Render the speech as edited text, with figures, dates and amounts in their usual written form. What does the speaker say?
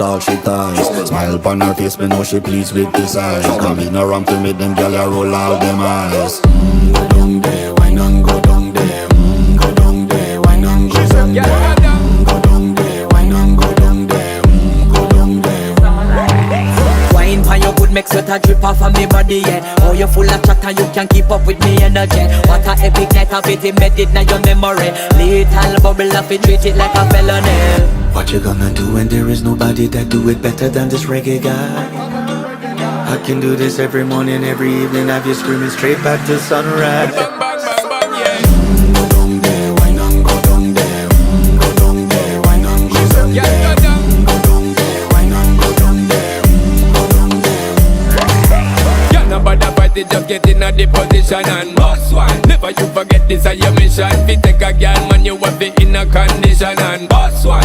all she ties. Smile upon her face, me know she pleased with this eyes. Come in around to make them gyal a roll out them eyes. Go down there, why not go down there? Go down there, why not go down there? Go down there, why not go down there? Go down there. Wine for your good make sweat a drip off of me body, yeah. Oh, you full of chatter, you can keep up with me energy. What a epic night of it, embedded in your memory. Little bubble of it, treat it like a felony. What you gonna do when there is nobody that do it better than this reggae guy? I can do this every morning, every evening, have you screaming straight back to sunrise. Go down there, why not go down there? Go down there, why not go down there? Go down there, why not go down there? Go down there. Yeah, nobody fight it, just get in a the position and boss one. Never you forget this is your mission. If you take a girl, man, you have it in a condition and boss one.